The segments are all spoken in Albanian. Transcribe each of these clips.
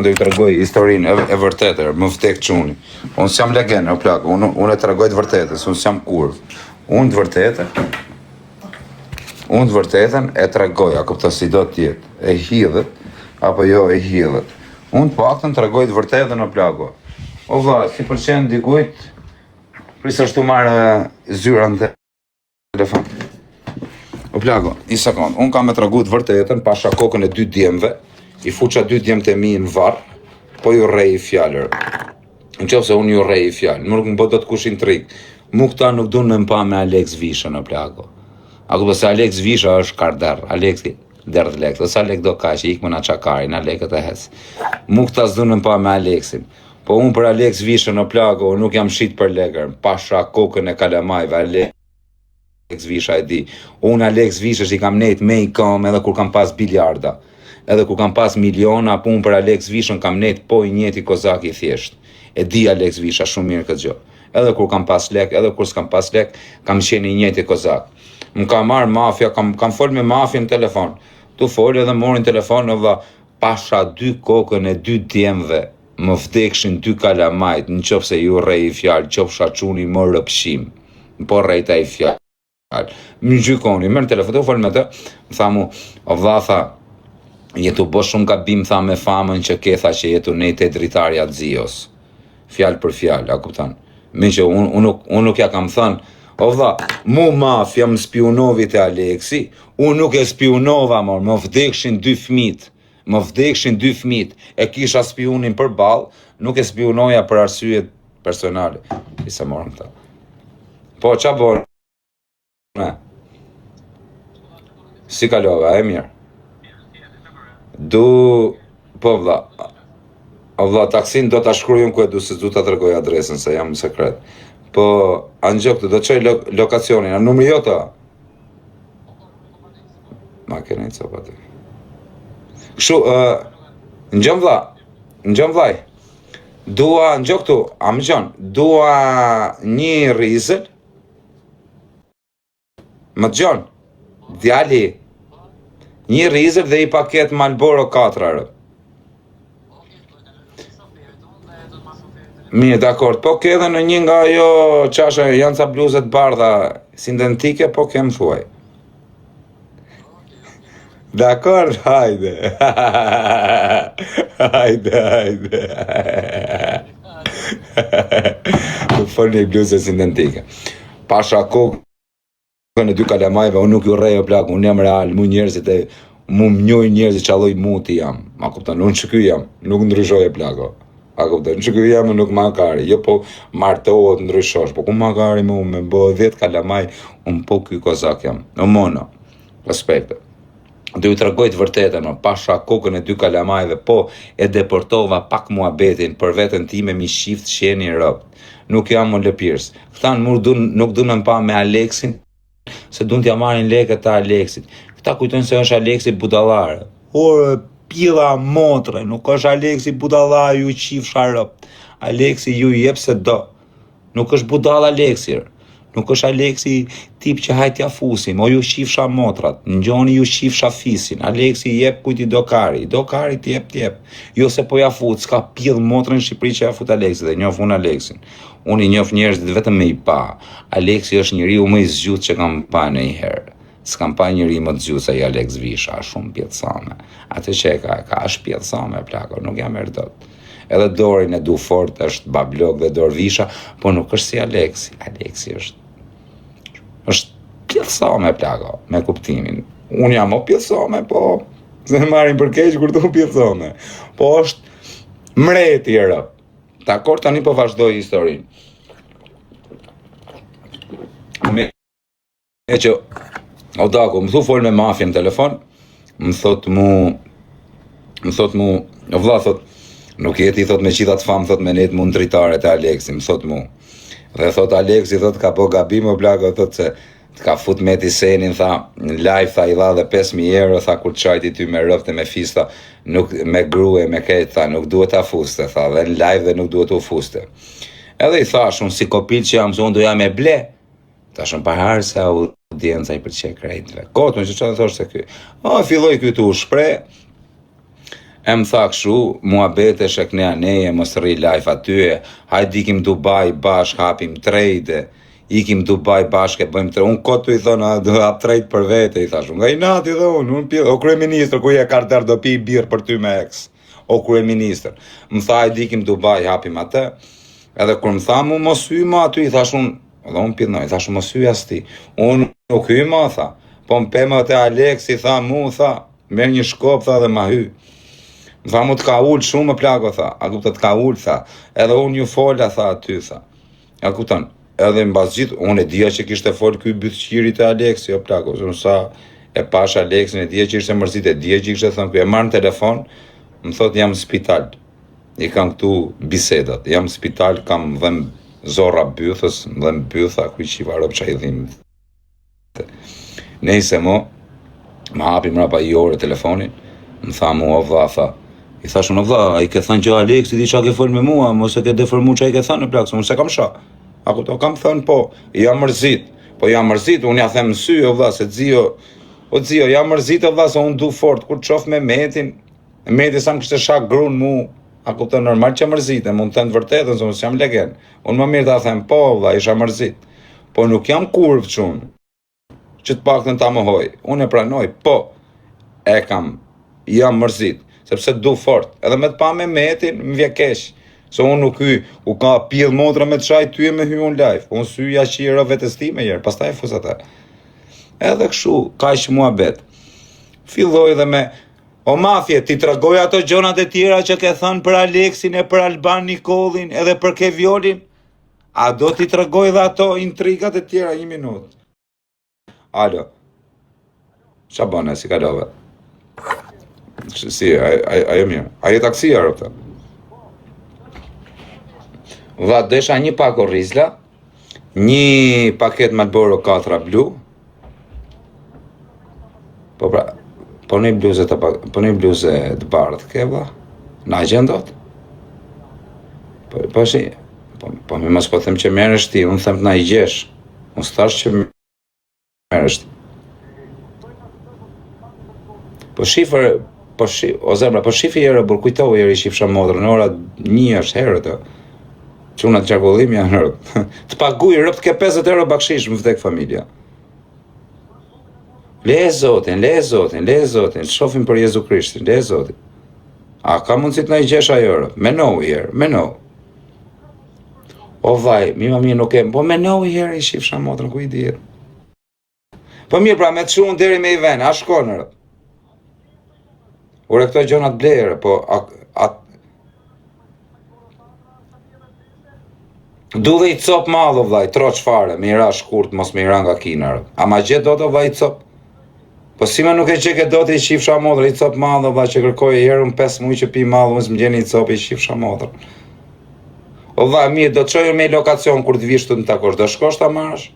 do ju tregoj historinë e vërtetë, më vtek çuni. Unë s'jam legend, o plak, unë e tregoj të vërtetën, unë s'jam kurv. Unë të vërtetën e tregoj, a kupton si do të jetë, e hidhet apo jo e hidhet. Unë të paktën tregoj të vërtetën, o plako. O vlla, si pëlqen dikujt, prisë ashtu marrë zyrën të telefon. O plako, një sekond, unë kam me tregu të vërtetën, pasha kokën e 2 djemve, i fuqa 2 djemët e mi në varë, po ju rej i fjallër. Në qofë se unë ju rej i fjallë, nuk më do të kush intrik. Mu këta nuk du në më pa me Alex Visha në plako. Ako përse Alex Visha është karder, Alex derdh lek, ose Alex do ka që ikë më në qakarin, Alex e hes. Mu këta s'du në më pa me Alexin. Po unë për Alex Visha në plako, nuk jam shit për legër, pasha kokën e kalamajve, Alex Visha e di. Unë Alex Visha që i kam nejt me i kam edhe kur kam pas biljarda. Edhe kur kam pas miliona, pun për Alex Vishën kam net po i njeti kozak i thjesht. E di Alex Visha shumë mirë këtë gjë. Edhe kur kam pas lek, edhe kur s'kam pas lek, kam qenë i njeti kozak. Më ka marrë mafia, kam fol me mafia në telefon. Tu fol edhe morin telefon në vlla, pasha 2 kokën e 2 djemve, më vdekshin 2 kalamajt, në qofë se ju rej i fjallë, qofë shaquni më rëpshim, po rejta i fjallë. Më gjykoni, mërë në telefon, tu fol me të, më tha mu, o vlla tha, jetu bo shumë gabim tha me famën që ketha që jetu nejt e dritarja të zios. Fjallë për fjallë, a kuptan. Me që unë nuk ja kam thënë, o vlla, mu mafja më spionovi të Aleksi, unë nuk e spionova, më vdekshin 2 fmit. Më vdekshin 2 fmit. E kisha spionin për balë, nuk e spionoja për arsyet personale. Isa morëm këta. Po, qa borë? Si kalova, e mirë? Po vlla, o vlla, taksin do t'a shkrujun ku e du se du t'a tregoj adresën, se jam sekret. Po, anë gjok të do të qoj lokacionin, a numri jo ta? Ma kene i copa të. Kështu, në gjëm vlaj, dua, në gjok tu, a më gjon, dua një rizël, më të gjon, djali, një rizër dhe i paket Marlboro 4. Mirë, dakord, po ke edhe në një nga jo qashe, janë ca bluzet bardha, sindentike, po kem thuaj. Dakord, hajde. Hajde. Më fërë një bluzet sindentike. Pasha kokë, në 2 kalamajve, unë nuk ju rej o plak, unë jam real, mu njerëzit e mu mjoj njerëzit që alloj muti jam, ma kuptan, unë që ky jam, nuk ndryshoj e plako, a kuptan, që ky jam nuk makari, jo po martohet ndryshosh, po ku makari mu me bo 10 kalamaj, unë po ky kozak jam, në mono, respekte. Do ju tregoj të vërtetën, pasha kokën e 2 kalamajve, po e deportova pak muhabetin për veten time mi shift sheni rrobt. Nuk jam më lëpirs. Këta nuk du me mpa me Alexin, se dun t'ja marrin lekët të Alexit. Këta kujtojnë se është Alexi budallare. Ore, pilla motre, nuk është Alexi budallare ju qif sharëp. Alexi ju jep se do. Nuk është budall Alexi. Nuk është Alexi tip që hajtja fusim, o ju qifsha motrat, në gjoni ju qifsha fisin, Alexi jep kujti do kari t'jep. Jo se po ja fut, s'ka pjedh motrën në Shqipëri që ja fut Alexi dhe njof unë Alexin. Unë i njof njerëzit vetëm me i pa. Alexi është njeriu më i zgjut që kam pa në i herë. S'kam pa njeri më të zgjut se i Alex Visha, shumë pjetësame. Atë që e ka është pjetësame, plako, nuk jam erdot. Edhe dorin e du fort është bablok dhe dor Visha, po nuk është si Alexi. Alexi është pjetësame, plako, me kuptimin. Unë jam o pjetësame, po se në marim për keq kur tu pjetësame. Po është mreti e rëp. Dakor, tani po vazhdoj historinë. E që, o dako, më thu fol me mafja në telefon, më thot mu, o vlla, thot, nuk jeti, thot, me qitat fam, thot, me net mund dritare të Alexi, më thot mu. Dhe thot, Alexi, thot, ka po gabim, o blako, thot, se ka fut me ti senin, tha, në live, tha, i dha dhe 5.000 euro, tha, kur qajti ty me rëfte, me fista, nuk, me grue, me ketë, tha, nuk duhet ta fuste, tha, dhe në live dhe nuk duhet u fuste. Edhe i thash, unë si kopil që jam, zonë do jam e ble, tash unë paharë se audienca i përqe krejtve. Kotë me që thosh se ky. Filloj ky tu shpre, E më tha kështu, mua bete sheknea neje, mos rri life aty, hajde ikim Dubai bashk, hapim trade, ikim Dubai bashk e bëjmë trade. Unë kotu i thonë, do hap trade për vete, i thash, nga i nati dhe unë o kryeministër, ku je karter do pi birë për ty me ex, o kryeministër. Më tha, hajde ikim Dubai, hapim atë, edhe kur më tha mu mos hy ma aty, i thash unë, edhe unë pitnoj, i thash mos hy as ti, unë nuk hy ma, tha, po më pema të Alex, i tha mu, tha, merr një shkop, tha, dhe ma hy. Më tha, mu të ka ullë shumë më plako, tha, a kupton, të ka ullë, tha, edhe unë ju fola, tha, aty, tha, a kupton, edhe mbas gjithë, unë e dija që kishte folë ky bythqiri të Aleksi, jo plako, unë sa e pash Aleksin, e dija që ishte mërzit, e dija që ishte thënë, ku e marrë në telefon, më thot, jam në spital, i kam këtu bisedat, jam në spital, kam dhem zorra bythës, dhem bytha, ku i qiva rëp qa i dhim. Nejse mo, më hapi mrapa i ore telefonin, më tha mu, o vla, tha, i thash unë vlla, ai ke thënë që Aleksi di qa ke folë me mua, mos e ke deformu qa i ke thënë në plakës, unë se kam sha. A kupton, kam thënë po, jam mërzit, po jam mërzit, unë ja them në sy, o vlla, se o dzio, jam mërzit, o vlla, se unë du fort, kur qof me Metin, Meti sa më kishte shak grun mu, a kupton, normal që mërzit, mund të thënë të vërtetën, se unë s'jam legen, unë më mirë ta them po, vlla, isha mërzit, po nuk jam kurv qunë, që të paktën ta mohoj, unë e pranoj, po, e kam, jam mërzit, sepse du fort, edhe me të pa me Metin, më vje keq, se unë nuk hy, u ka pjedh motra me të shaj, ty e me hy unë live, unë syja që i rë vetës ti me jerë, pas ta e fus ata. Edhe këshu, ka ishë mua bet. Filloj dhe me, o mafje, ti tregoj ato gjonat e tjera që ke thënë për Aleksin e për Alban Nikollin, edhe për Keviolin, a do ti tregoj dhe ato intrigat e tjera, 1 minutë. Alo, qa bëne, si kalove? Si, ajo mirë. Ajo taksia, rëpëta. Vla, desha një pako Rizla, një paket Marlboro 4 blu, po pra, po një bluze të bardhë, ke vla? Na gjendot? Po mi mos po them që merë është ti, unë them të na i gjesh, unë s'thash që merë është ti. Po shifër, o zemra, po shifi herë, bur kujtohu herë i shifësha modrë, në ora 1 është herë të, që unë atë qarkullim janë rëpt. Të paguj rëpt ke 50 euro bakshish më vdek familja. Le Zotin, shofim për Jezu Krishtin, le Zotin. A ka mundësit na i gjesh ajo rëpt? Menohu i herë, menohu. O vaj, mima mirë nuk e, po menohu i herë i shifësha modrën, ku i dirë. Po mirë pra, me të shumë deri me i ven, a shkonë rëpt? Ure këto gjonat blerë, po du dhe i cop madho vlaj, troq fare, me i ra shkurt, mos me i ra nga kinarë. A ma gjet do të vlaj i cop? Po si me nuk e gjeke do të i shifësha modrë, i cop madho vlaj që kërkoj e herë, 5 muj që pi madho, unë s'më gjeni i cop i shifësha modrë. O vlaj, mirë, do të qojë me i lokacion kur të vishtu në takosh, do shkosh ta marrësh?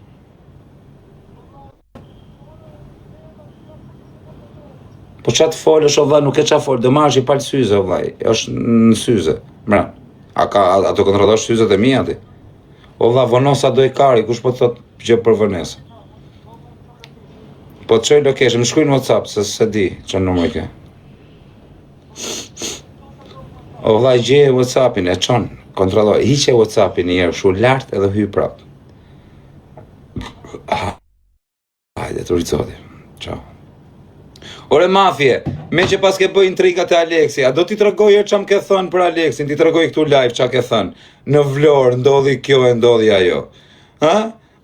Po qatë folësh, o vlaj, nuk e qa folë, do marrësh i palë syze, o vlaj, është në syze, mra. A të kontrollosh syzet e mija ti? O vla, vonosa do i kari, kush po të thot gjë për vënesë. Po të qoj location, më shkuj në WhatsApp, se di që në numër ke. O vla, gjeje WhatsAppin, e qonë, kontrolloj, hiqe WhatsAppin njerë, shu lartë edhe hy prap. Hajde, të rritëzoti, qao. Ore mafje, me që pas ke bëj intrigat e Aleksi, a do t'i tregoj e qa më ke thënë për Aleksin, t'i tregoj këtu live qa ke thënë, në Vlorë, ndodhi kjo e ndodhi ajo. Ha?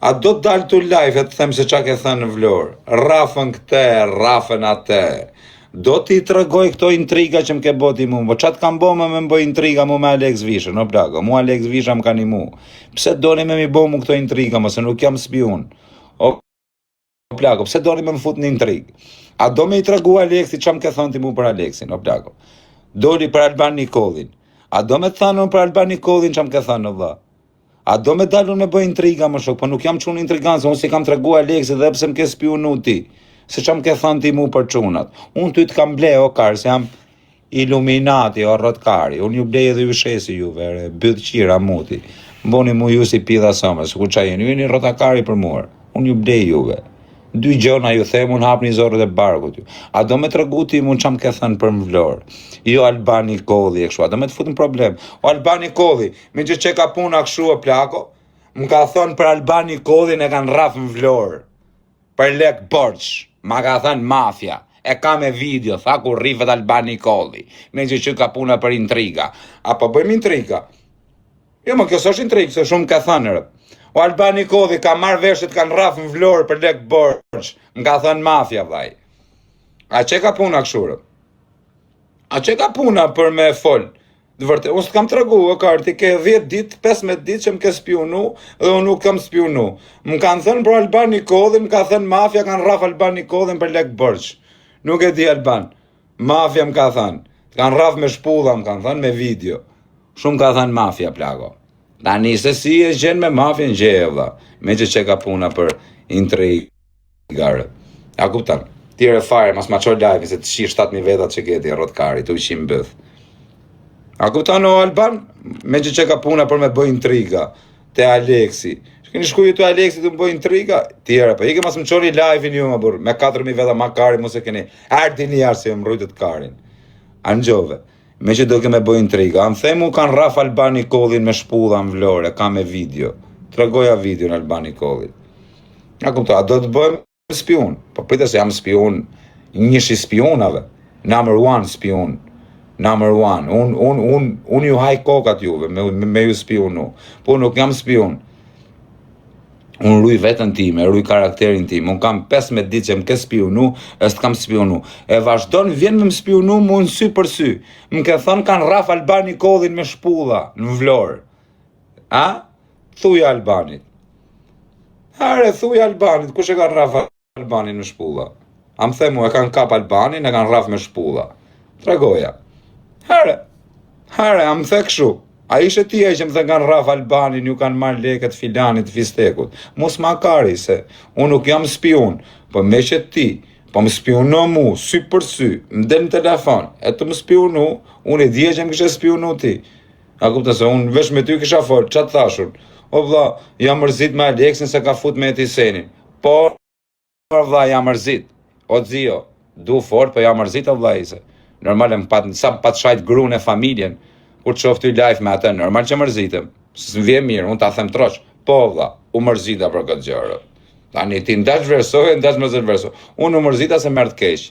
A do t'dalë tu live e të them se qa ke thënë në Vlorë, rafën këte, rafën ate. Do t'i tregoj këto intriga që më ke boti mu, po qa t'kam bo me më bëj intriga mu me Aleks Vishën, no plago, mu Aleks Visha më ka një mu. Pse doni me mi bo mu këto intriga, mëse nuk jam spion. O plago, pse doni me më fut një intrig? A do me i tregu Aleksi që më ke thënë ti mu për Aleksin, o plako? Doli për Alban Nikollin. A do me thënë unë për Alban Nikollin që më ke thënë, o vla? A do me dalun me bëj intriga më shok, po nuk jam qunë intrigan, se unë si kam tregu Aleksi dhe pse më ke spionu ti. Se që më ke thënë ti mu për qunat. Unë ty të kam ble, o karë, se jam Illuminati, o rotkari. Unë ju ble edhe ju shesi juve, bëdh qira muti. Mboni mu ju si pidha sëmë, se ku qa jeni, ju jeni rotakari për muar. Unë ju ble juve. 2 gjona ju them, unë hapni zorët e barkut ju. A do me tregu ti unë çam ke thënë për më Vlorë? Jo Albani Kolli e kështu, a do me të fut në problem. O Albani Kolli, me që ka puna kështu e plako, më ka thënë për Albani Kollin e kanë rraf në Vlorë. Për lek borç, ma ka thënë mafia. E ka me video, tha ku rrifet Albani Kolli. Me që ka puna për intriga. Apo bëjmë intriga? Jo, më kjo s'është intrigë, se shumë ka thënë rë. O Albani Kolli ka marrë veshët kanë rraf në Vlorë për lek borç. Më ka thënë mafia, vaj. A që ka puna këshurë? A që ka puna për me folë? Dë vërtet, unë s'kam të regu, karti, ke 10 ditë, 15 ditë që më ke spionu dhe unë nuk kam spionu. Më kanë thënë për Albani Kollin, më ka thënë mafia kanë rraf Albani Kollin për lek borç. Nuk e di Alban. Mafia më ka thënë. Kanë rraf me shpulla, më kanë thënë me video. Shumë ka thënë mafia plako. Tani se si e gjenë me mafia në gjeje, vla. Me që ka puna për intrigarë. A kuptan? Tire fare, mas ma qoj live, se të shi 7.000 vetat që geti e rotkari, të ishim bëth. A kuptan o Alban? Me që ka puna për me bëj intriga. Te Aleksi. Keni shkuju të Aleksi të më bëj intriga? Tjera, pa ike mas më qori live-in ju më burë. Me 4.000 veta ma kari, mos e keni. Ardi një arë se më rrujtët karin. Angjove. Me që do ke me bëj intriga. Am themu kanë rraf Albani Kollin me shpulla në Vlorë. Ka me video. Tregoja video në Albani Kollin. A kuptan, a do të bëjmë spion? Po prita se jam spion. Njëshi spionave. Number 1 spion. Number 1, unë ju haj kokat juve, me ju spionu, po nuk jam spion. Unë ruj vetën time, ruj karakterin tim, unë kam 15 ditë që më ke spionu, e s'kam spionu. E vazhdon, vjen me më spionu mu në sy për sy. Më ke thënë kanë rraf Albani Kollin me shpulla, në Vlorë. A? Thuj Albanit. Are, thuj Albanit, kush e kanë rraf Albanin me shpulla? A më themu, e kanë kap Albanin, e kanë rraf me shpulla. Tregoja. Hare, a më thek shu. A ishe ti e që më thek kanë rraf Albanin, ju kanë marrë leket filanit, fistekut. Mos ma kari se, unë nuk jam spion, po me që ti, po më spionu mu, sy për sy, më del në telefon, e të më spionu, unë e dje që më kështë spionu ti. A kupta se, unë vesh me ty kisha folë, qatë thashun? O vla, jam mërzit me Aleksin se ka fut me Etisenin. Po, vla, jam mërzit. O dzio, du fort, po jam mërzit o vla ise. Normal sa pat shajt grun e familjen, kur të shofty live me atë, normal që mërzitëm. Së më vje mirë, unë ta them trosh. Po vla, u mërzita për këtë gjërë. Tani ti ndash versoje, ndash më zërë versoje. Unë u mërzita se mërë të kesh.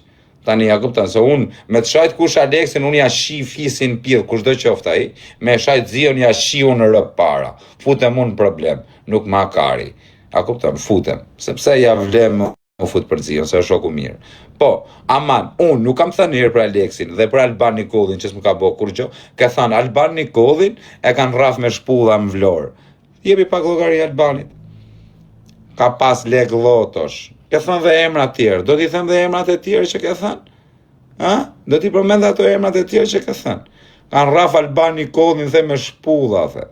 Tani ja kuptan, se unë me të shajt kush Aleksin, unë ja shi fisin pjedh, kush do qofta i, me shajt zion ja shi unë rëp para. Futem unë problem, nuk ma kari. Ja kuptan, futem, sepse ja vlem më fut për zion, se është shoku mirë. Po, aman, unë nuk kam thënë njërë për Aleksin dhe për Albani Kollin që s'më ka bo kur gjo, ka thënë Albani Kollin e kanë rraf me shpulla më Vlorë. Jepi pak llogari Albanit. Ka pas lek lotosh. Ka thënë dhe emra tjerë. Do t'i them dhe emrat e tjerë që ka thënë? Ha? Do t'i përmend ato emrat e tjerë që ka thënë? Kanë rraf Albani Kollin dhe me shpulla, the.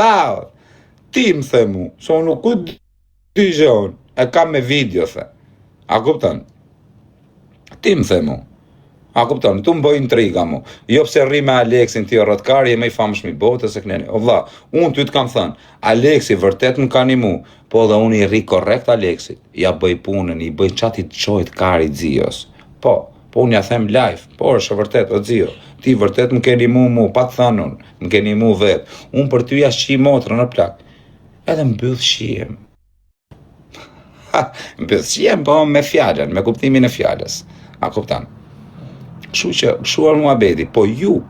Lau. Ti më themu, so unë nuk ku dije unë. E kam me video, the. A kupton? Ti më themu. A kupton? Tu më bëj intriga mu. Jo pse rri me Aleksin ti rrotkari e më i famshëm i botës e kneni. O vlla, unë ty të kam thënë, Aleksi vërtet më ka nimu, po dhe unë i rri korrekt Aleksit. Ja bëj punën, i bëj çati të çojt kari Xios. Po unë ja them live, po është vërtet o Xio. Ti vërtet më ke nimu mu, pa të thënë unë, më ke nimu vet. Unë për ty ja shi motrën në plak. Edhe mbyll shihem. Mbëllësiem, po me fjallën, me kuptimin e fjallës. A kuptan? Kështu arë mua bedi, po ju,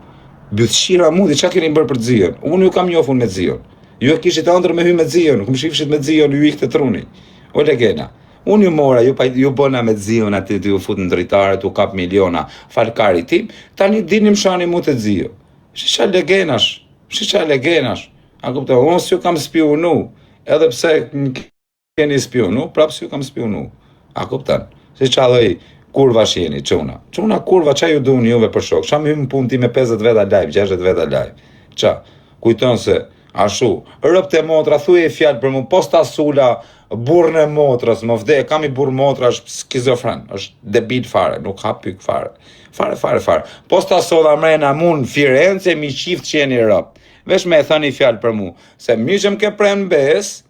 bëllëshira mu, dhe qa keni bërë për Xion? Unë ju kam njofun me Xion. Ju e kishit andrë me hy me Xion, nuk më shifshit me Xion, ju ikte truni. O legena. Unë ju mora, ju bëna me Xion, aty të ju fut në dritare, të kap miliona, falkari tim, tani dinim shani mu të Xio. Shisha legenash. A kuptan? Unë s'ju kam spionu, edhe pse keni spionu, prapë si ju kam spionu. A kuptan? Si qa dhej, kurva shjeni, quna. Quna kurva, qa ju dunë juve për shok? Qa më hymë punë ti me 50 veta live, 60 veta live? Qa? Kujton se, ashu, rëpte motra, thuje i fjallë për mu, posta sula, burën e motrës, më vde, kam i burë motra, është skizofren, është debit fare, nuk hap pyk fare. Fare. Posta sola mrena mun, Firenze, mi qift që jeni rëp. Vesh me e thani fjallë për mu, se mi që më ke prenë bes,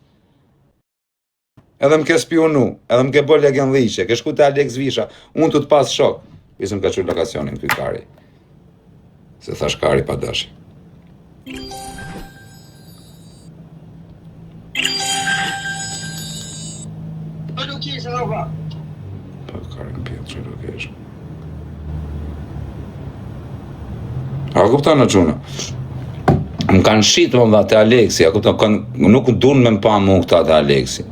edhe më ke spionu, edhe më ke bërë legën dhiqe, ke shku te Alex Visha, unë të pas shok. Isëm ka qërë lokacionin këj kari. Se thash kari pa dashi. Pa kari në pjetë që nuk eshë. A kupton në quna? Më kanë shqitë më dha të Aleksi, a kupton, nuk dun me më pa mu këta të Aleksi.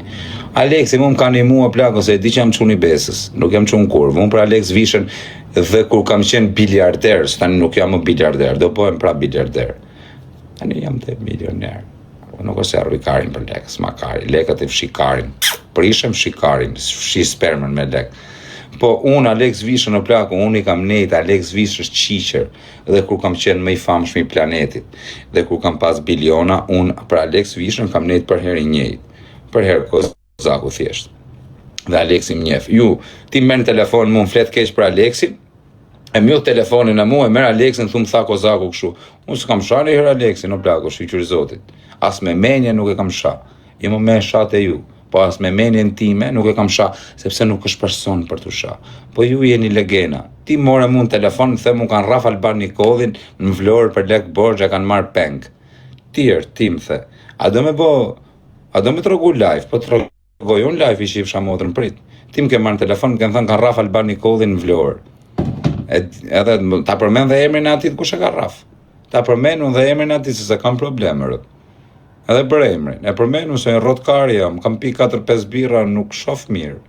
Aleksi mu më kanë i mua plako se e di që jam quni besës, nuk jam qunë kurvë. Unë për Alex Vishën dhe kur kam qenë biljarder, së tani nuk jam më biljarder, do pohem pra biljarder. Tani jam të milioner. Nuk ose arru i karin për lekë, s'ma kari, lekët e fshi karin. Prishem fshi karin, fshi spermën me lekë. Po unë Alex Vishën në plako, unë i kam nejtë Alex Vishës qiqër, dhe kur kam qenë më i famshëm i planetit, dhe kur kam pas biliona, unë për Alex Vishën kam nejtë për herë i njëjtë, për herë Kozaku thjesht. Dhe Alexi më njef. Ju, ti merr në telefon mu më flet keq për Alexin, e mjot telefonin e mu, e merr Alexin, thumë tha Kozaku kështu. Unë s'kam shah një herë Alexin në plako, shqyqyr zotit. As me menje nuk e kam shah. I më me shat e ju. Po as me menjen time nuk e kam shah, sepse nuk është person për të shah. Po ju jeni legena. Ti more mu në telefon, më the mu kanë raf Alban Nikodhin, në Vlorë për lek borxha kanë marrë peng. Tirë, ti më the. A do me trogu live, po trogoj unë live i shifsha motrën prit. Ti më ke marrë në telefon, më kanë thënë kanë raf Alban Nikodhin në Vlorë. Edhe ta përmend dhe emrin e atit kush e ka raf. Ta përmend dhe emrin e atit se kam probleme. Edhe për emrin, e përmenu se në rotkari jam, kam pi 4-5 birra, nuk shof mirë.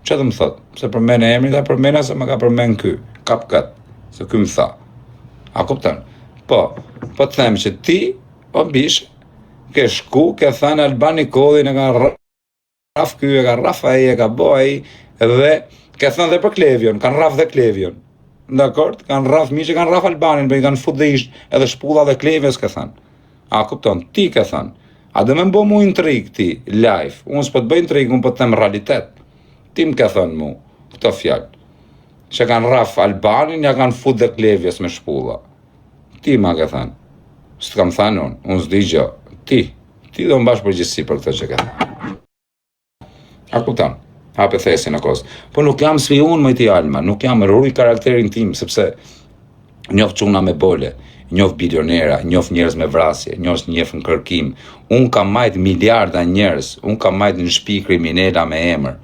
Që të më thot? Se përmene emrin, dhe përmena se më ka përmen ky, kap kat, se ky më tha. A kupton? Po të them që ti, o bish, ke shku, ke thënë Alban Nikodhin, e ka raf ky, e ka raf ai, e ka bo ai, dhe ke thënë dhe për Klevion, kanë raf dhe Klevion. Dakord? Kanë raf, mi që kanë raf Albanin, për i kanë fut dhe isht, edhe shpulla dhe Klevios ke thënë. A kupton, ti ke thënë, a dhe me më bo mu intrig ti, live, unë s'po të bëj intrig, unë po të them realitet. Ti më ke thënë mu, këto fjallë, që kanë raf Albanin, ja kanë fut dhe Klevios me shpulla. Ti ma ke thënë, s'të kam thënë unë s'di gjë, ti do më bash përgjithsi për këtë që ke thënë. A kupton, hape thesin e kosë. Po nuk jam svi unë më ti Alma, nuk jam rruj karakterin tim, sepse njof quna me bole, njof bilionera, njof njerëz me vrasje, njof në kërkim. Unë kam majt miliarda njerëz, unë kam majt në shtëpi kriminela me emër,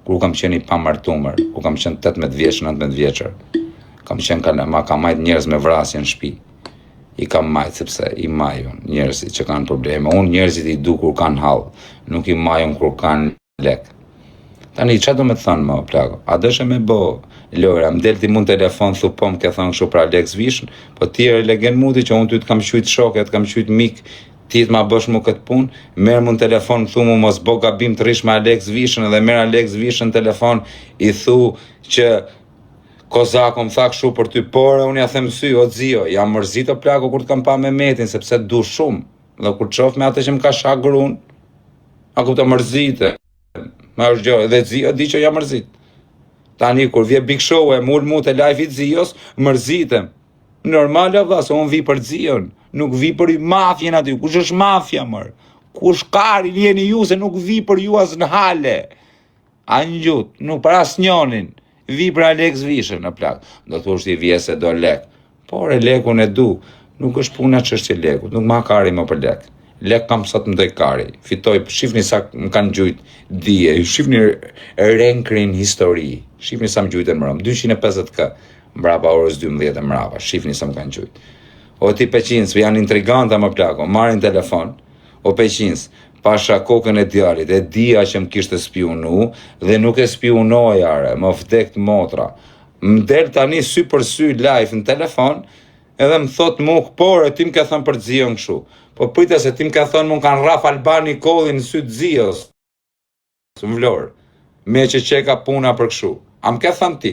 kur kam qenë i pamartumër, kur kam qenë 18 vjeç, 19 vjeçër. Kam majt njerëz me vrasje në shtëpi. I kam majt sepse i majon njerëzit që kanë probleme. Unë njerëzit i du kur kanë hall, nuk i majon kur kanë lek. Tani, që do me të thënë më, plako? A dëshe me bo, Lora, më del ti mund telefon, thu po më ke thënë kështu për Alex Vishën, po ti e legen muti që unë ty të kam qujt shoket, kam qujt mik, ti të ma bësh mu këtë punë, merë mund telefon, thu mu mos bo gabim të rish me Alex Vishën, edhe merë Alex Vishën telefon, i thu që Kozako më tha kështu për ty, por unë ja them sy, o zio, jam mërzit o plako kur të kam pa me metin, sepse du shumë, dhe kur qof me atë që më ka shagrun, a ku të mërzite. Ma është gjo, edhe Zio di që jam mërzit. Tani, kur vje Big Show e mull mu të live i Zios, mërzitem. Normal e vla, se unë vi për Zion, nuk vi për mafjen aty. Kush është mafja, mërë? Kush kari jeni ju, se nuk vi për ju as në hale. A në gjut, nuk për as njonin. Vi për Alex Vishën në plak. Do të thush ti vje se do lek. Por e lekun e du. Nuk është puna që është që lekut. Nuk ma kari më për lek. Lek kam sot më doj kari, fitoj, shifni sa më kanë gjujt dije, shifni renkrin histori, shifni sa më gjujt e mërëm, 250k, mbrapa orës 12 e mbrapa, shifni sa më kanë gjujt. O ti peqins, janë intriganta më plako, marrin telefon, o peqins, pasha kokën e djalit, e dia që më kishte spiunu, dhe nuk e spiunoj are, më vdekt motra. Më del tani sy për sy live në telefon, edhe më thot mu, por e ti më ke thënë për Zion këshu. Po prita se ti më ka thënë mu kanë raf Alban Nikodhin në sy të Zios. Së më vlorë. Me që qeka puna për këshu. A më ke thënë ti?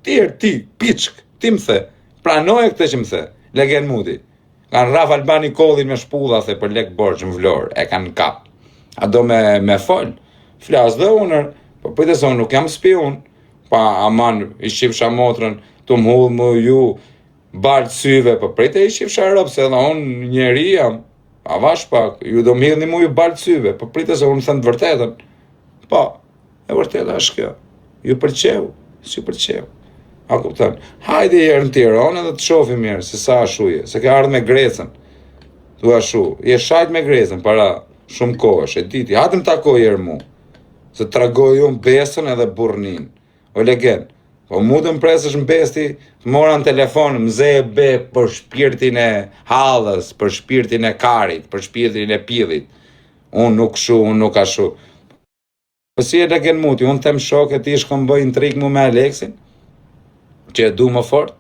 Ti, piçk, ti më the. Pranoje këtë që më the. Legen muti. Kanë raf Alban Nikodhin me shpulla the për lek borç më vlorë. E kanë kap. A do me fol? Flas dhe unër. Po prita se unë nuk jam spion. Pa aman i shqipsha motrën. Të më hullë më ju. Balë syve. Po prita i shqipsha rëpë se dhe unë njeri jam. A vash pak, ju do më hidhni mu ju balë syve, po pritë se unë thënë të vërtetën. Po, e vërteta është kjo. Ju pëlqeu, si pëlqeu. A kupton? Hajde herë në Tiranë edhe të shohim mirë se sa ashuje, se ke ardhur me Grecën. Thua shu, je shajt me Grecën para shumë kohësh, e diti. Hajde më takoj herë mu. Se tregoj unë besën edhe burrnin. O legend. Po mu të mpresësh në besti, të mora në telefon, mze e be për shpirtin e hallës, për shpirtin e karit, për shpirtin e pillit. Unë nuk shu, unë nuk ashu. Po si e legend muti, unë them shok e ti shkon bëj intrik mu me Aleksin, që e du më fort,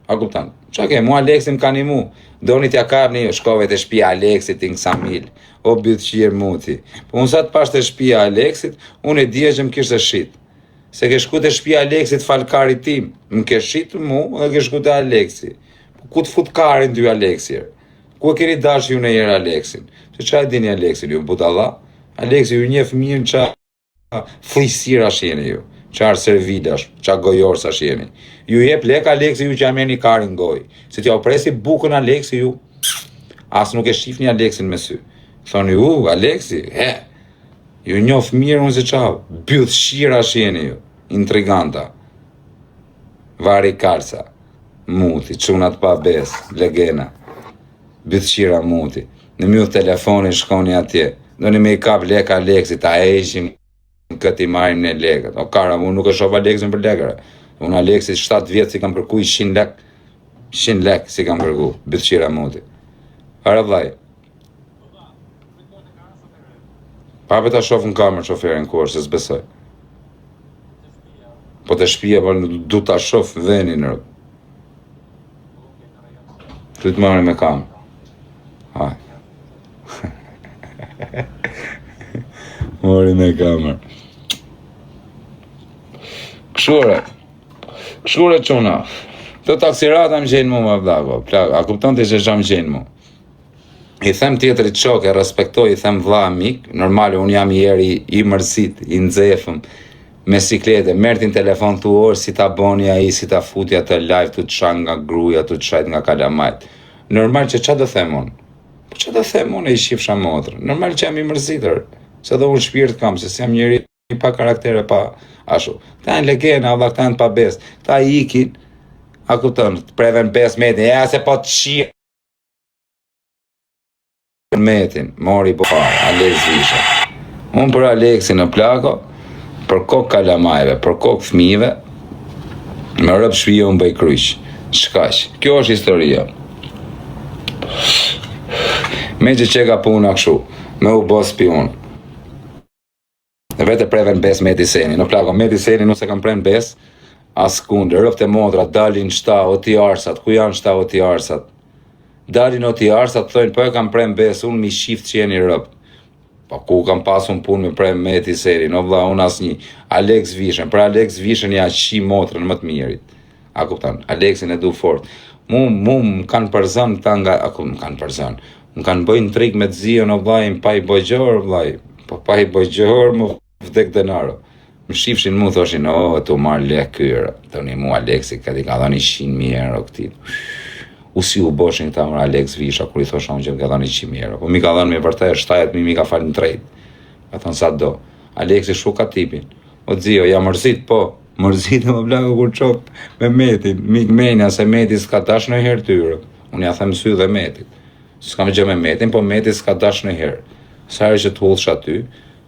a kuptan? Qa ke, mu Aleksin ka një mu, doni t'ja kap një, shkove të shpia Aleksit në Ksamil, o bytë qirë muti. Po unë sa të pash të shpia Aleksit, unë e dje që më kishtë shit. Se ke shku të shpia Aleksit falkarit tim, më ke shit mu dhe ke shku të Aleksi. Po ku të fut karin ty Aleksir? Ku e keni dash ju në jere Aleksin? Që qa e dini Aleksin ju, but Allah? Aleksi ju njef mirë në qa frisira shjeni ju, qa servidash, qa gojorsa shjeni. Ju jep lek Aleksi ju që ameni karin goj. Se t'ja opresi bukën Aleksi ju, as nuk e shifni Aleksin me sy. Thoni Aleksi, ju njof mirë unë se qau, byth shira shjeni ju, intriganta, vari kalsa, muti, qunat pa bes, legena, byth shira muti, në mjuth telefonin shkoni atje, do një me i kap lek Aleksi, ta eshim këti marim në lekët, o kara, unë nuk e shof Aleksin për lekëre, unë Aleksi 7 vjetë si kam përku i 100 lek, 100 lek si kam përku, byth shira muti. Ara vlaj, pape ta shof në kamer shoferin kur, se s'besoj. Po të shpia, po du ta shof venin në rëpë. Tu të marri me kamer. Haj. Mori me kamer. Këshure quna. Të taksirata më gjenë mu më vdago. A kupton të që më gjenë mu. I them tjetërit shok, e respektoj, i them vlla amik, normal, unë jam i eri i mërësit, i nxefëm, me siklete, mertin telefon të orë, si ta bonja i, si ta futja të live, të të shan nga gruja, të të shajt nga kalamajt. Normal që qa do them unë? Po qa do them unë e i shifsha motrë? Normal që jam i mërësitër, se dhe unë shpirt kam, se jam njëri pa karaktere, pa ashu. Ta janë legena, Allah, ta janë pa bes, ta i ikin, a kupton, të preven bes metin, se po të shirë. Metin, mori po Alex Visha. Unë për Aleksin në plako, për kokë kalamajve, për kokë fëmive, me rëpë shvije unë bëj kryq. Shkaq. Kjo është historia. Me që ka puna këshu, me u bos pion. Dhe vete preven bes Meti Seni. Në plako, Meti Seni nuse kam pren bes, as kunde, rëpë të modra, dalin shta, o ti arsat, ku janë shta o ti arsat? Dalin o ti arsat, thojnë, po e kam prem bes, unë mi shift që jeni rëpë. Po ku kam pasun punë me prem Meti Seni, no vla, unë as një, Alex Vishën, për Alex Vishën ja qi motrën më të mirit. A kuptan, Aleksin e du fort. Mu më kanë përzën, më kanë përzën, më kanë bëjnë trik me të zio në vlajnë, pa i bëgjor, vlaj, po pa i bëgjor, më vdek denaro. Më shifshin mu, thoshin, tu marrë lek kyra, të një mu Aleksi, këti ka dhoni 100.000 euro këti. U si u boshin këta mërë Alex Visha, kur i thosha unë që më ka dhoni 100.000 euro. Po mi ka dhoni me vërtet, 7.000 mi ka falë në trejt. Ka thonë sa do. Aleksi shu ka tipin. O dzio, ja mërzit, po. Mërzit e më blako kur qop me Metin. Mik menja se Meti s'ka dash në herë tyre. Unë ja them sy dhe Metit. S'kam gjë me Metin, po Meti s'ka dash në herë. Sa herë që t'ullsh aty,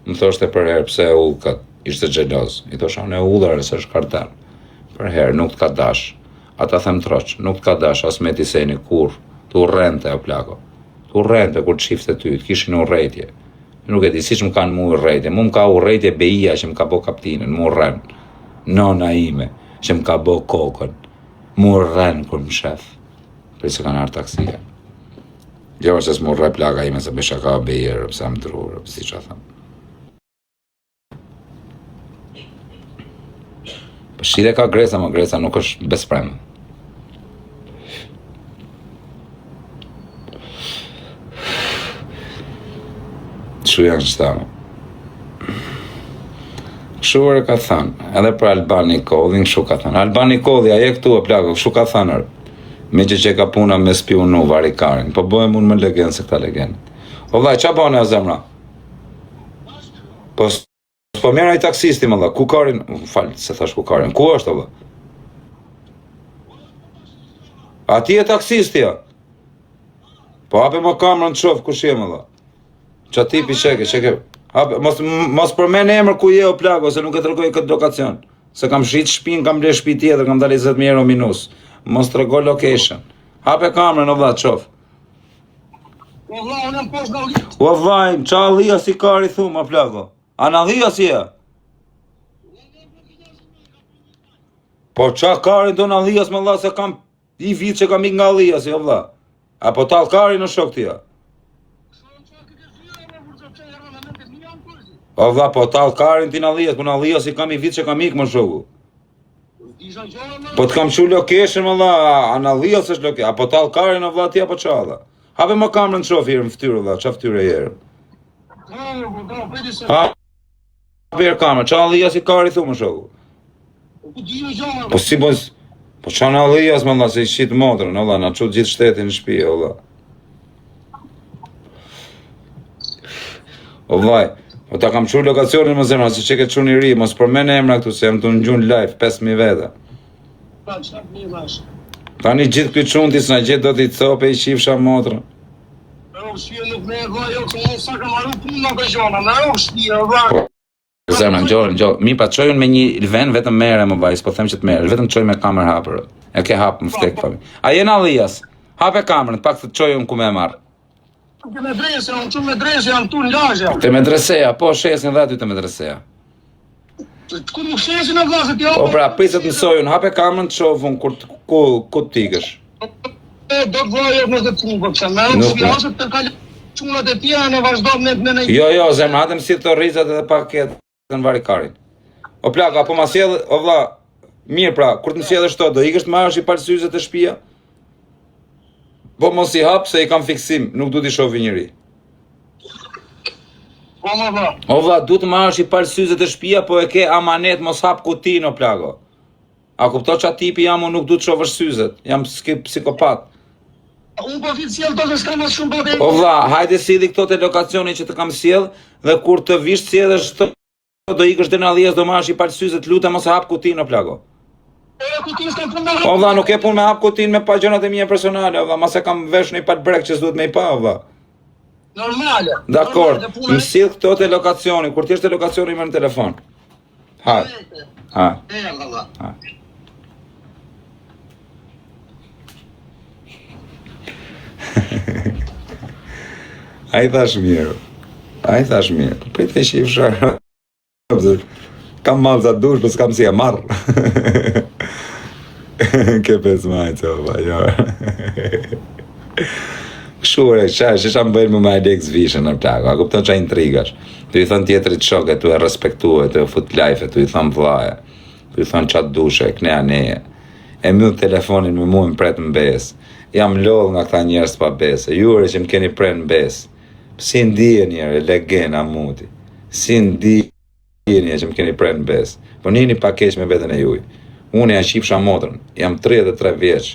më thoshte për herë pse e ullë kat. Ishte xheloz. I thosha unë e ullare se është kartel. Për herë nuk t'ka dash. Ata them troq, nuk t'ka dash as Meti Seni kur, t'u rrente o plako. T'u rrente kur t'shifte ty, t'kishin u rrejtje. Nuk e di, si që më kanë mu u rrejtje. Mu më ka u rrejtje beia që më ka bo kaptinën, mu rren. Nona ime, që më ka bo kokën. Mu rren kur më shef. Për se kanë arë taksia. Jo që s'mu rre plaka ime se besha ka bejerë, pëse më drurë, si që a thëmë. Për shile ka Greca, më Greca nuk është bespremë. Shu janë qëtame. Këshuar e ka thënë, edhe për Albani Kodhin, këshu ka thënë. Albani Kodhi, aje këtu e plako, këshu ka thënë. Me që ka puna me spionu varikarin, po bëhem unë më legend se këta legend. O vaj, qa bëne a zemra? Po Po merr ai taksisti më dha, ku karin, fal, se thash ku karin. Ku është valla? Ati e taksisti ja. Po hape më kamerën të shoh kush je më dha. Ça tipi çeke. Hape mos përmend emër ku je o plago se nuk e tregoj këtë lokacion. Se kam shit shtëpinë, kam ble shtëpi tjetër, kam dalë 20.000 euro minus. Mos trego location. Hape kamerën o vlla të shoh. O vlla, unë jam poshtë nga Allia. O vllai, ça Allia si kari thuma plago. Analia si ja. Po qa karin do në Allias më vlla se kam i vit që kam ik nga Allias, jo vlla. Apo tal karin në shok tija. O vlla, po tal karin ti në Allias, po në Allias i kam i vit që kam ik më shoku. Po të kam qu location më vlla, në Allias është location, apo tal karin o vlla ti apo qa vlla. Hape më kamerën të shof në ftyrë vlla, qa ftyrë e jerë. Hape kamerën, qa Allias i kari thu më shoku. Po si mos, po qa në Allias më valla se i shqit motrën, o vlla, na qut gjithë shtetin në shtëpi, o vlla. O vllaj, po ta kam qu lokacionin më zemra, se që ke qu një ri, mos përmen emra këtu, se jam të në gjun live, 5.000 vete. Tani gjithë këtë qunë ti s'na gjithë do t'i cope i qifsha motrën. Zemra, gjorë, mi pa të qojën me një ven, vetëm mere më vaj, s'po them që të mere, vetëm të qojën me kamerë hapër. E ke hapë më ftek fami. A jenë Allias, hape kamerën, pak të qojën ku me marë. Te medrese, unë që medrese, janë tu në lagja. Te medreseja, po shesin dhe aty te medreseja. Ku nuk shesin e vlasët, jo? Po pra, priset mësojën, hape kamerën të shofun ku t'ikësh. Do të vajër në të punë, po pëse me nuk shpjasët të kalë qunat e tjera në vazhdojnë me në... Jo, zemra, hatëm si të rizat edhe paket në varikarin. O plaka, po ma sjellë, o vlla, mirë pra, kur të më sjellë shto, do ikësht ma është i palë syzet e shtëpia? Po mos i hap se i kam fiksim, nuk du t'i shofi njëri. Po më vlla. O vlla, du të ma është i palë syzet e shtëpia, po e ke amanet mos hap kutin o plago. A kupto qa tipi jam, unë nuk du të shofësh syzet, jam psikopat. Unë po fitë sjellë të se s'kam asë shumë bëte... O vlla, hajde sili këto te lokacioni që të kam sjellë, dhe kur të vish sjellë shto, do ikësh dhe në Allias, do ma është i palë syzet, lutem mos e hap kutin o plago. O vlla, nuk e pun me hap kutin me pa gjonat e mija personale, o vlla, mas e kam vesh në i pat brek që s'duhet me i pa, o vlla. Normale. Dakor, më sill këto te lokacioni, kur t'jesh te lokacioni me në telefon. Ha. Ha. Ha. A i thash mirë, prit e shif sharë. Kam malë za dush, për s'kam si e marrë. Ke 5 majtë, o jo. Këshure, që më bëjnë më ma e leks vishën në plako, a kupton qa intrigash. Tu i thonë tjetërit shoke, tu e respektue, tu e fut life, tu i thonë vlaje, tu i thonë qatë dushe, knea neje. E mjë telefonin me mu më pret në besë. Jam lodh nga këta njerës pa besë, jure që më keni pret në besë. Si ndije njëre, legena muti. Si ndije njëre që më keni pret në besë. Po njëni pa keq me vetën e juj. Unë ja shqipsha motrën, jam 33 vjeç.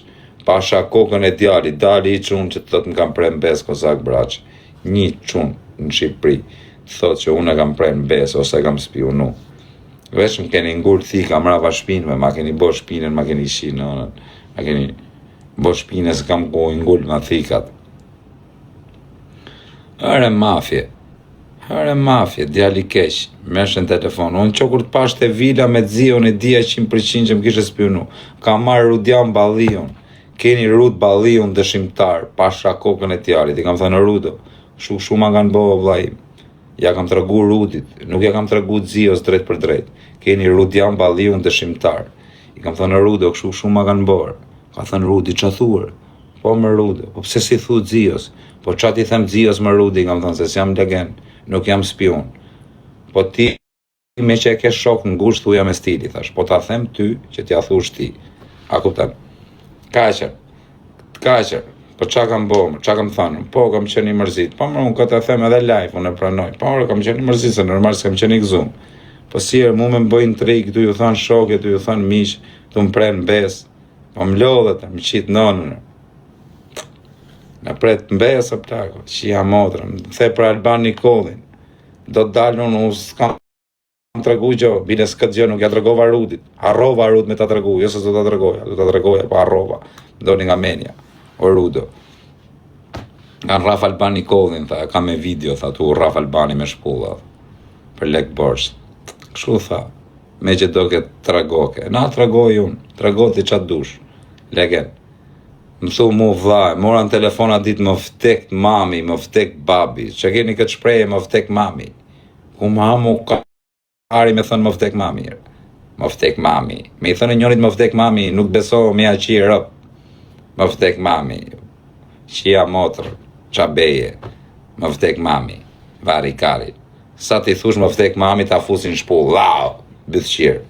Pasha kokën e djali, dali i qunë që të thotë më kam pret në besë kozak braq. Një qunë në Shqipëri, thotë që unë e kam pret në besë ose e kam spionu. Veç më keni ngullë thika, mrava shpinëve, ma keni bo shpinën, ma keni shi nënën, ma keni bo shpinën se kam ku ngullë ma thikat. Hëre mafje, djali keq, meshën telefon. Unë që kur të pash të vila me zion e dia 100% që më kishe spionu. Ka marrë Rudian Ballion, keni Rud Ballion dëshimtar, pasha kokën e tjarit. I kam thënë Rudo, shumë kanë bëvë vlajim. Ja kam të regu Rudit, nuk ja kam të regu zios drejt për drejt. Keni Rudian Ballion dëshimtar. I kam thënë Rudo, shumë kanë bërë. Ka thënë Rudi, që thurë? Po më Rudo, po pse si thu zios? Po qa ti them zios më Rudi, kam thënë se s'jam legen, nuk jam spion. Po ti me që e ke shok në gusht thuja me stili, thash, po ta them ty që t'ja thush ti. A kuptan? Kaqër, po qa kam bëmë, qa kam thënë, po kam qeni mërzit, po më unë këtë e them edhe live, unë e pranoj, po më kam qeni mërzit, se normal s'kam qeni gëzum. Po sirë, mu me më bëjnë trik, tu ju thënë shoke, tu ju thënë mish, tu më prenë besë, po më lodhet, më qitë nonën. Në pret mbesë o plako, që jam motrën, më the për Alban Nikolin, do të dalë unë s'kam më tregu gjë, bile s'kët gjë nuk ja tregova Rudit. Harrova Rud me ta tregu, jo se do ta tregoja, do ta tregoja, po harrova. Doni nga menja. O Rudo. Kanë Raf Albani Kollin, tha, ka me video, tha, tu Raf Albani me shpulla. Për lek borsh. Kështu tha, me që do këtë tregoke. Na tregoj unë, trego ti qatë dush. Legen. Më thu mu vllai, mora në telefona ditë më vdek mami, më vdek babi. Që keni këtë shprehje më vdek mami. Ku mamu ka ari me thënë më vdek mami. Më vdek mami. Me i thënë njërit më vdek mami, nuk beso me aqi rëp. Më vdek mami. Qia motër, qa beje. Më vdek mami. Vari kari. Sa ti thush më vdek mami, ta fusin shpull. Lau, bëthqirë.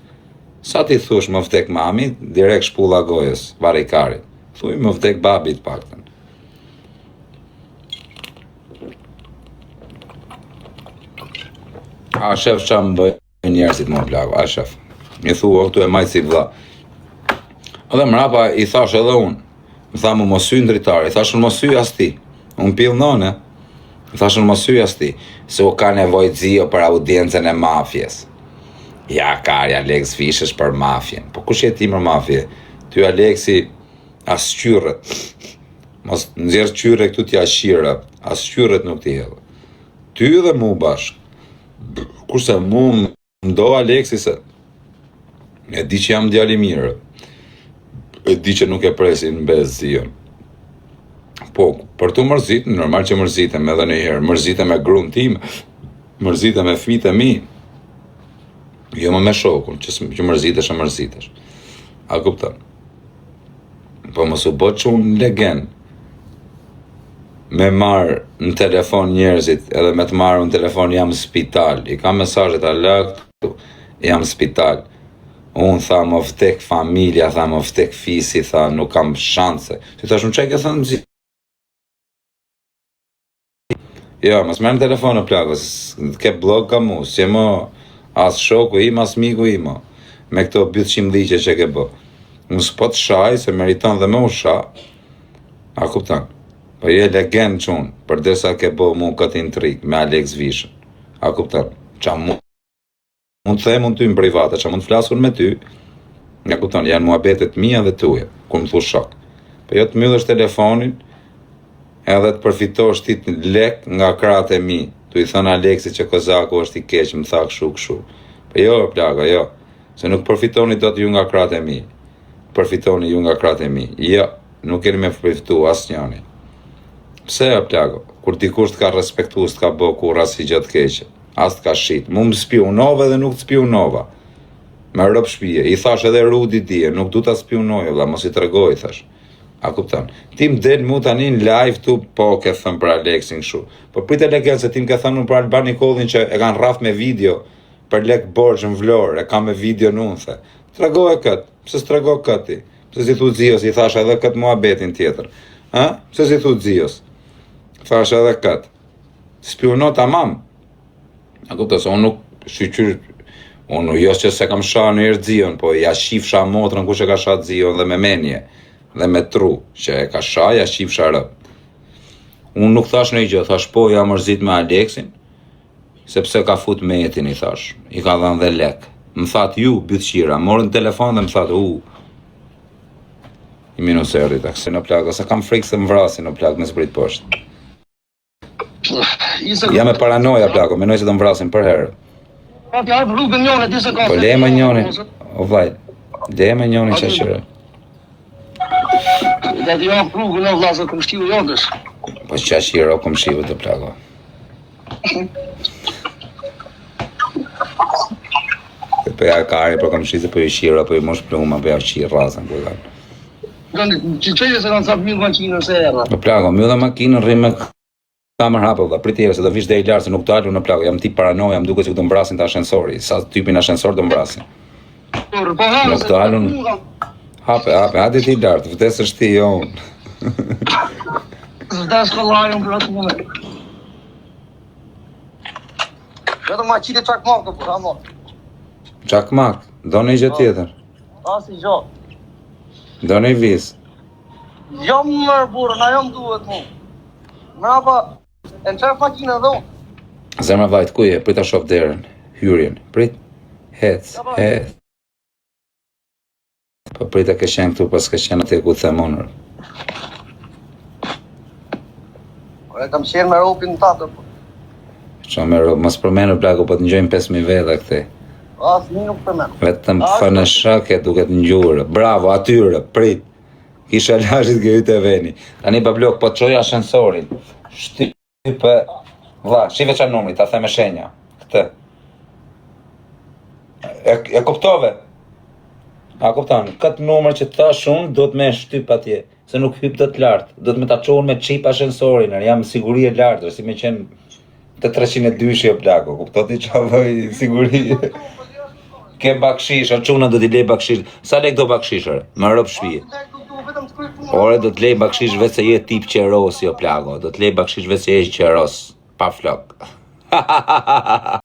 Sa ti thush më vdek mami, direkt shpulla gojës, vari kari. Thuj më vdek babit paktën. A shef qa më bëjë njerëzit më plago, a shef. Mi thua, këtu e majtë si vla. Edhe mrapa i thash edhe unë. Më tha mu mos hy ndritare, i thash në mos hy as ti. Unë pil none. I thash në mos hy as ti. Se u ka nevoj zio për audiencën e mafjes. Ja, kari, Alex Vishesh për mafjen. Po kush je ti për mafje? Ty, Alexi, as qyrët. Mos nëzirë qyre këtu t'ja shira. As qyrët nuk t'i hedhë. Ty dhe mu bashkë. Kurse mu ndo Alexi se e di që jam djali mirë. E di që nuk e presin në bezë zion. Po, për të mërzit, normal që mërzitem edhe në herë. Mërzitem me gruan tim, mërzitem me fëmijët e mi. Jo më me shokun, që mërzitesh e mërzitesh. A kupton? Po mos u bë çun legend. Me marë në telefon njerëzit, edhe me të marë në telefon jam spital. I kam mesazhet alert, jam spital. Unë tha më vdek familja, tha më vdek fisi, tha nuk kam shanse. Ti thash më çaj ke thënë mzi. Jo, mos merr në telefon në plagës, ke blog ka mu, si më as shoku im, as miku im. Me këto 200 ligje që ke bë. Unë s'po të shaj, se meriton dhe me u sha. A kupton? Po je legend çun, përdesa ke bë mu këtë intrig me Alex Vishën. A kupton? Qa mund të them unë ty në private, që mund të flasur me ty, ja kupton, janë muhabetet mia dhe tuja, kur më thu shok. Po jo të mbyllësh telefonin, edhe të përfitosh ti lek nga kratë e mi, tu i thënë Alexi që Kozaku është i keq, më tha kështu. Po jo, plaga, jo, se nuk përfitoni dot ju nga kratë e mi, përfitoni ju nga kratë e mi, jo, nuk keni me përfitu asë njani. Pse e plago, kur dikush t'ka respektu, s'ka bo kur asë i gjatë keqe. As t'ka shit, mu më spionove dhe nuk t'spionova. Me rëp shpije, i thash edhe Rudi dje, nuk du t'a spionoj, vla, mos i tregoj, thash. A kuptan? Ti më del mu tani në live tu, po ke thënë për Alexin kështu. Po prit e legend se ti më ke thënë për Albani Kollin që e kanë rraf me video për lek borxh në Vlorë, e ka me video në unë, the. Tregoj këtë, pse s'tregoj këtë ti? Pse si thu Zios, i thash edhe këtë muhabetin tjetër. Ha? Pse si thu Zios? Thash edhe këtë. Spiono tamam. A kupton se unë nuk shqyqyr, unë jo që se kam sha në herë Zion, po ja shifsha motrën kush e ka sha Zion dhe me menje, dhe me tru, që e ka sha, ja shifsha rëp. Unë nuk thash në i gjë, thash po ja mërzit me Alexin, sepse ka fut me jetin, i thash, i ka dhënë dhe lek. Më thatë ju, bytëqira, morën telefon dhe më thatë, i minus erdi taksi në plak, ose kam frikë se më vrasin në plak me zbrit poshtë. Jam me paranoja plako, menoj se do më vrasin për herë. Po le me njoni, o vaj, le me njoni qashire. Dhe të jam rrugën e vlasë këm shqivu jodës. Po qashire o këm shqivu të plako. Po ja kari për këm shqivu, po i shira, po i mosh pluma, po ja shqirë razën, po i Që qëjë se kanë sapë mjëllë makinën se erë? Po plako, mjëllë makinën rrimë kamer hapë, dhe pritire se do vish dhe i lartë, se nuk të alu në plako, jam tip paranoja, jam duke që do mbrasin të ashensori, sa typin ashensor do mbrasin. Nuk të alu në... Hape, hadi ti lartë, vdes është ti jo unë. Vdes këllajën për atë mëne. Këtë ma qitë qakmak të për hamon. Qakmak, do në i gjë tjetër. Asi gjo. Do në i vis. Jo më mërë burë, na jo më duhet mu. Mrapa, e në qef makina dhe unë. Zemra vajt, ku je? Prita shof derën, hyrjen, prit. Hec. Po prita ke qenë këtu, pas ke qenë atë ku them unë. E kam qenë me ropin tatë. Qa me ropin, mos përmenu plaku, po të ngjojnë 5.000 veta këte. Asnjë nuk përmend. Vetëm fënë shake duket ngjurë. Bravo, atyre, prit. Kisha lashit ke hyte veni. Tani pa blok, po të qoj ashensorin. Shtype. Vlla, shive qa numri, ta them me shenja. Këtë. E kuptove? A kupton, këtë numër që thash unë, do të me shtyp atje. Se nuk hyp do të lartë. Do të me ta qonë me qip ashensorin. Jam siguri e lartë, si me qenë të 302 o plako. Kuptoti qa vëj siguri. Ke bakshish, a quna do t'i lej bakshish. Sa lek do bakshishër? Më rëp shpije. Ore, do t'lej bakshish vetë se je tip qeros, jo plako. Do t'lej bakshish vetë se je qeros. Pa flok.